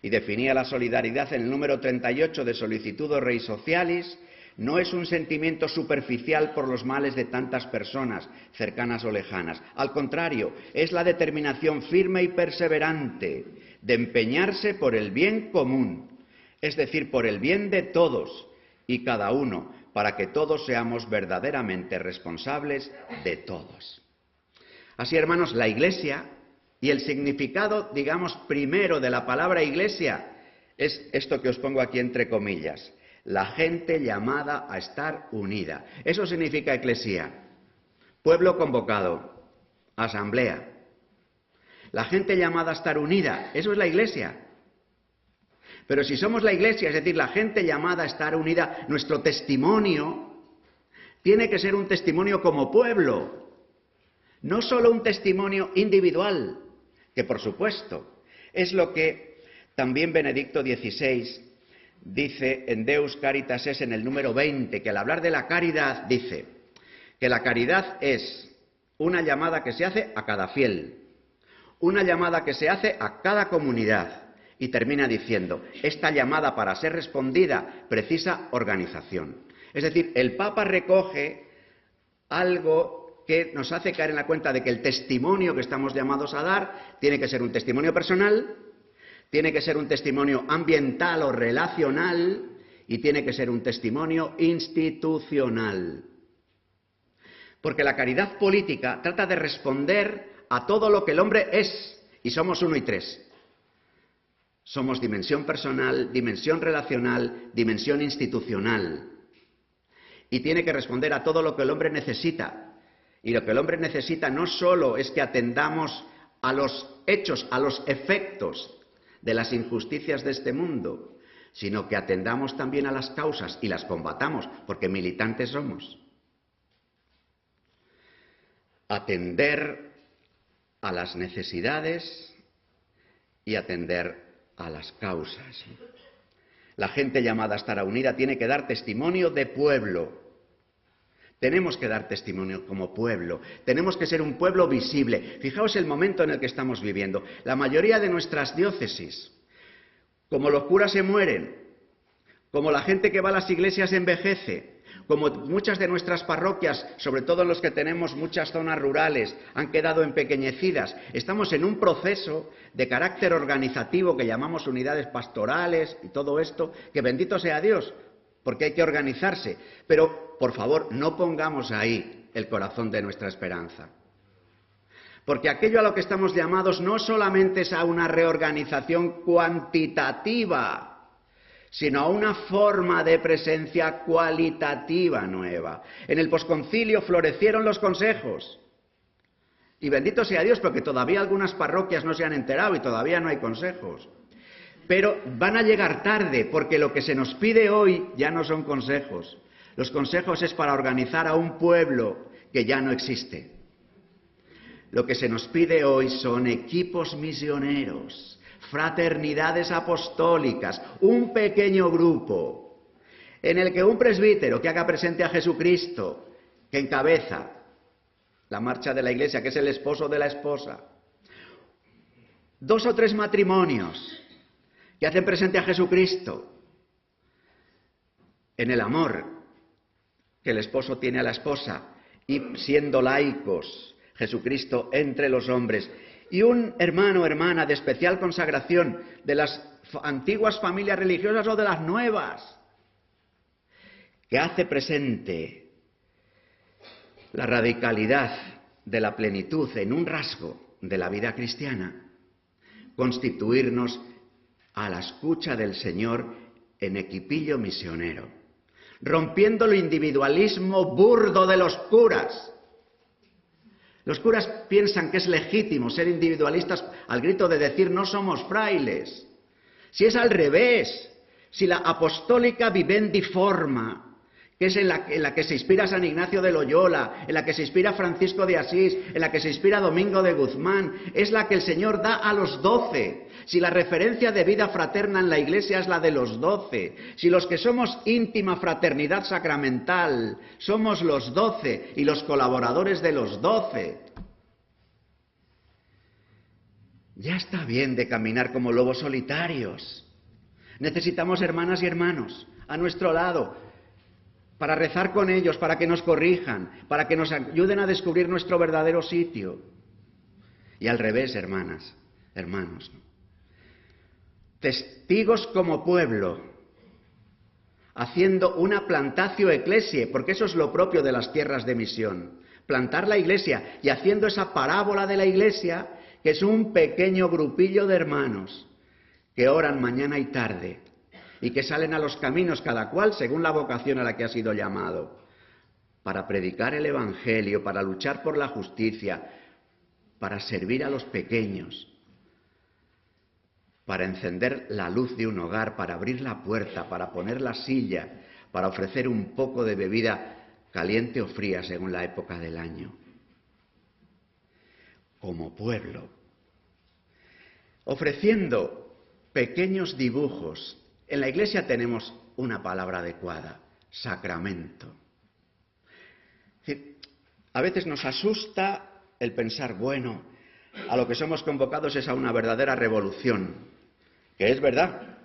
Y definía la solidaridad en el número 38 de Solicitudo Rei Socialis. No es un sentimiento superficial por los males de tantas personas, cercanas o lejanas. Al contrario, es la determinación firme y perseverante de empeñarse por el bien común, es decir, por el bien de todos y cada uno, para que todos seamos verdaderamente responsables de todos. Así, hermanos, la Iglesia y el significado, digamos, primero de la palabra Iglesia es esto que os pongo aquí entre comillas. La gente llamada a estar unida. Eso significa eclesía. Pueblo convocado. Asamblea. La gente llamada a estar unida. Eso es la Iglesia. Pero si somos la Iglesia, es decir, la gente llamada a estar unida, nuestro testimonio tiene que ser un testimonio como pueblo. No solo un testimonio individual, que por supuesto es lo que también Benedicto XVI dice en Deus Caritas Est en el número 20, que al hablar de la caridad dice que la caridad es una llamada que se hace a cada fiel, una llamada que se hace a cada comunidad, y termina diciendo, esta llamada para ser respondida precisa organización. Es decir, el Papa recoge algo que nos hace caer en la cuenta de que el testimonio que estamos llamados a dar tiene que ser un testimonio personal, tiene que ser un testimonio ambiental o relacional y tiene que ser un testimonio institucional. Porque la caridad política trata de responder a todo lo que el hombre es, y somos 1 y 3. Somos dimensión personal, dimensión relacional, dimensión institucional. Y tiene que responder a todo lo que el hombre necesita. Y lo que el hombre necesita no solo es que atendamos a los hechos, a los efectos de las injusticias de este mundo, sino que atendamos también a las causas y las combatamos, porque militantes somos. Atender a las necesidades y atender a las causas. La gente llamada a estar unida tiene que dar testimonio de pueblo. Tenemos que dar testimonio como pueblo, tenemos que ser un pueblo visible. Fijaos el momento en el que estamos viviendo. La mayoría de nuestras diócesis, como los curas se mueren, como la gente que va a las iglesias envejece, como muchas de nuestras parroquias, sobre todo en los que tenemos muchas zonas rurales, han quedado empequeñecidas. Estamos en un proceso de carácter organizativo que llamamos unidades pastorales y todo esto, que bendito sea Dios, porque hay que organizarse. Pero, por favor, no pongamos ahí el corazón de nuestra esperanza. Porque aquello a lo que estamos llamados no solamente es a una reorganización cuantitativa, sino a una forma de presencia cualitativa nueva. En el posconcilio florecieron los consejos. Y bendito sea Dios, porque todavía algunas parroquias no se han enterado y todavía no hay consejos. Pero van a llegar tarde, porque lo que se nos pide hoy ya no son consejos. Los consejos es para organizar a un pueblo que ya no existe. Lo que se nos pide hoy son equipos misioneros, fraternidades apostólicas, un pequeño grupo en el que un presbítero que haga presente a Jesucristo, que encabeza la marcha de la Iglesia, que es el esposo de la esposa, 2 o 3 matrimonios que hacen presente a Jesucristo en el amor que el esposo tiene a la esposa y siendo laicos, Jesucristo entre los hombres, y un hermano o hermana de especial consagración de las antiguas familias religiosas o de las nuevas, que hace presente la radicalidad de la plenitud en un rasgo de la vida cristiana, constituirnos a la escucha del Señor en equipillo misionero, rompiendo el individualismo burdo de los curas. Los curas piensan que es legítimo ser individualistas al grito de decir no somos frailes. Si es al revés, si la apostólica vivendi forma, que es en la que se inspira San Ignacio de Loyola, en la que se inspira Francisco de Asís, en la que se inspira Domingo de Guzmán, es la que el Señor da a los 12. Si la referencia de vida fraterna en la Iglesia es la de los 12, si los que somos íntima fraternidad sacramental somos los 12 y los colaboradores de los 12, ya está bien de caminar como lobos solitarios. Necesitamos hermanas y hermanos a nuestro lado, para rezar con ellos, para que nos corrijan, para que nos ayuden a descubrir nuestro verdadero sitio. Y al revés, hermanas, hermanos, testigos como pueblo, haciendo una plantatio ecclesiae, porque eso es lo propio de las tierras de misión, plantar la Iglesia y haciendo esa parábola de la Iglesia, que es un pequeño grupillo de hermanos que oran mañana y tarde, y que salen a los caminos cada cual según la vocación a la que ha sido llamado, para predicar el Evangelio, para luchar por la justicia, para servir a los pequeños, para encender la luz de un hogar, para abrir la puerta, para poner la silla, para ofrecer un poco de bebida caliente o fría según la época del año. Como pueblo, ofreciendo pequeños dibujos. En la Iglesia tenemos una palabra adecuada, sacramento. Es decir, a veces nos asusta el pensar, bueno, a lo que somos convocados es a una verdadera revolución, que es verdad.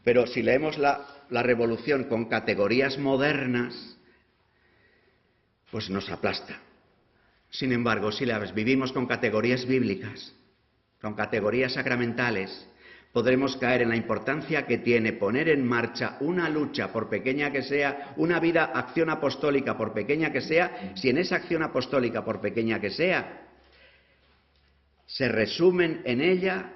Pero si leemos la revolución con categorías modernas, pues nos aplasta. Sin embargo, si las vivimos con categorías bíblicas, con categorías sacramentales, podremos caer en la importancia que tiene poner en marcha una lucha, por pequeña que sea, una vida, acción apostólica, por pequeña que sea, si en esa acción apostólica, por pequeña que sea, se resumen en ella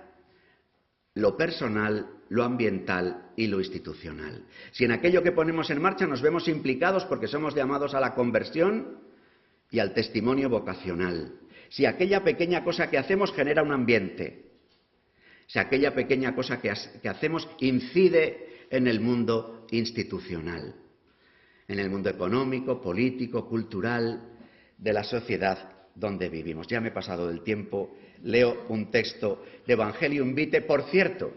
lo personal, lo ambiental y lo institucional. Si en aquello que ponemos en marcha nos vemos implicados porque somos llamados a la conversión y al testimonio vocacional. Si aquella pequeña cosa que hacemos genera un ambiente. Si aquella pequeña cosa que hacemos incide en el mundo institucional, en el mundo económico, político, cultural, de la sociedad donde vivimos. Ya me he pasado del tiempo, leo un texto de Evangelium Vitae. Por cierto,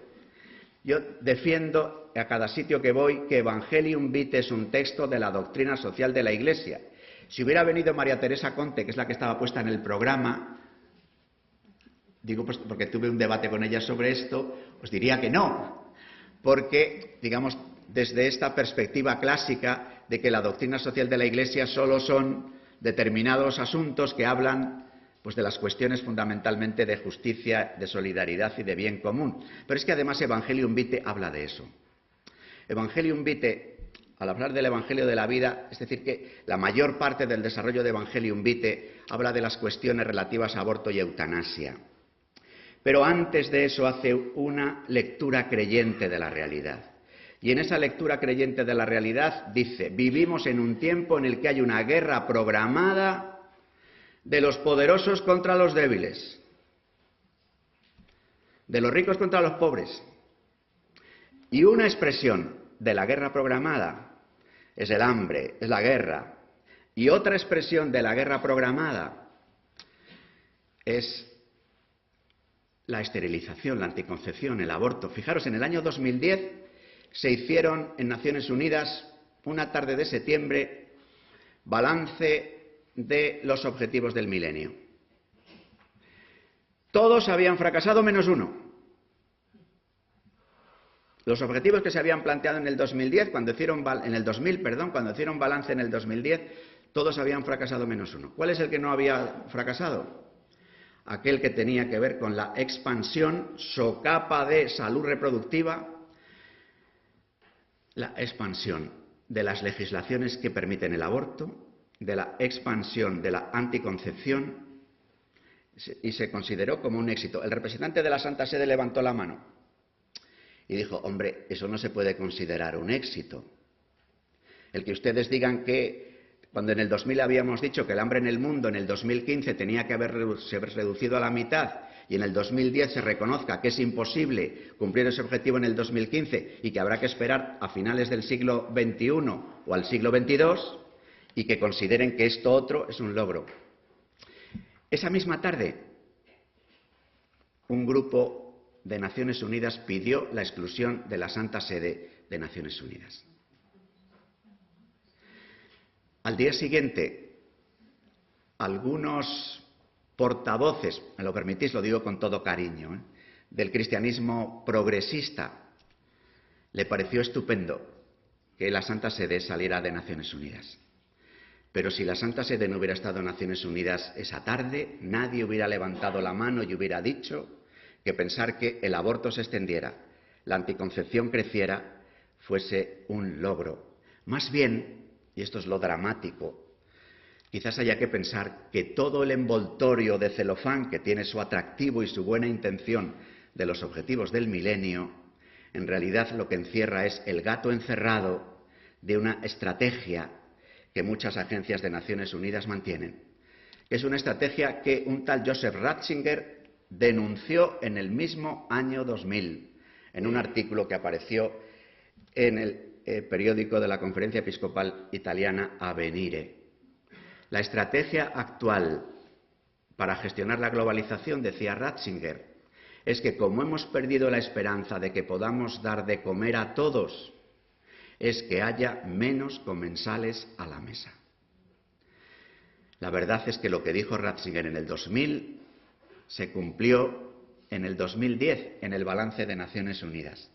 yo defiendo a cada sitio que voy que Evangelium Vitae es un texto de la doctrina social de la Iglesia. Si hubiera venido María Teresa Conte, que es la que estaba puesta en el programa, digo pues porque tuve un debate con ella sobre esto, os diría que no, porque, digamos, desde esta perspectiva clásica de que la doctrina social de la Iglesia solo son determinados asuntos que hablan pues de las cuestiones fundamentalmente de justicia, de solidaridad y de bien común. Pero es que además Evangelium Vitae habla de eso. Evangelium Vitae, al hablar del Evangelio de la vida, es decir, que la mayor parte del desarrollo de Evangelium Vitae habla de las cuestiones relativas a aborto y eutanasia. Pero antes de eso hace una lectura creyente de la realidad. Y en esa lectura creyente de la realidad dice, vivimos en un tiempo en el que hay una guerra programada de los poderosos contra los débiles, de los ricos contra los pobres. Y una expresión de la guerra programada es el hambre, es la guerra. Y otra expresión de la guerra programada es la esterilización, la anticoncepción, el aborto. Fijaros, en el año 2010 se hicieron en Naciones Unidas, una tarde de septiembre, balance de los objetivos del milenio. Todos habían fracasado menos uno. Los objetivos que se habían planteado en el 2010, cuando hicieron balance en el 2010, todos habían fracasado menos uno. ¿Cuál es el que no había fracasado? Aquel que tenía que ver con la expansión, socapa de salud reproductiva, la expansión de las legislaciones que permiten el aborto, de la expansión de la anticoncepción, y se consideró como un éxito. El representante de la Santa Sede levantó la mano y dijo: hombre, eso no se puede considerar un éxito. El que ustedes digan que cuando en el 2000 habíamos dicho que el hambre en el mundo en el 2015 tenía que haberse reducido a la mitad y en el 2010 se reconozca que es imposible cumplir ese objetivo en el 2015 y que habrá que esperar a finales del siglo XXI o al siglo XXII, y que consideren que esto otro es un logro. Esa misma tarde, un grupo de Naciones Unidas pidió la exclusión de la Santa Sede de Naciones Unidas. Al día siguiente, algunos portavoces, me lo permitís, lo digo con todo cariño, del cristianismo progresista, le pareció estupendo que la Santa Sede saliera de Naciones Unidas. Pero si la Santa Sede no hubiera estado en Naciones Unidas esa tarde, nadie hubiera levantado la mano y hubiera dicho que pensar que el aborto se extendiera, la anticoncepción creciera, fuese un logro. Más bien, y esto es lo dramático, quizás haya que pensar que todo el envoltorio de celofán que tiene su atractivo y su buena intención de los objetivos del milenio, en realidad lo que encierra es el gato encerrado de una estrategia que muchas agencias de Naciones Unidas mantienen. Es una estrategia que un tal Joseph Ratzinger denunció en el mismo año 2000, en un artículo que apareció en el periódico de la Conferencia Episcopal Italiana Avvenire. La estrategia actual para gestionar la globalización, decía Ratzinger, es que como hemos perdido la esperanza de que podamos dar de comer a todos, es que haya menos comensales a la mesa. La verdad es que lo que dijo Ratzinger en el 2000 se cumplió en el 2010 en el balance de Naciones Unidas.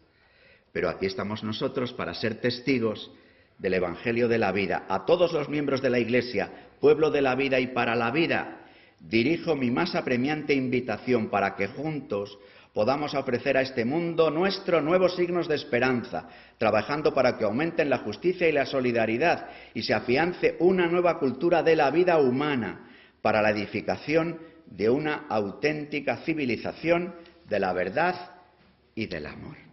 Pero aquí estamos nosotros para ser testigos del Evangelio de la vida. A todos los miembros de la Iglesia, pueblo de la vida y para la vida, dirijo mi más apremiante invitación para que juntos podamos ofrecer a este mundo nuestro nuevos signos de esperanza, trabajando para que aumenten la justicia y la solidaridad y se afiance una nueva cultura de la vida humana para la edificación de una auténtica civilización de la verdad y del amor.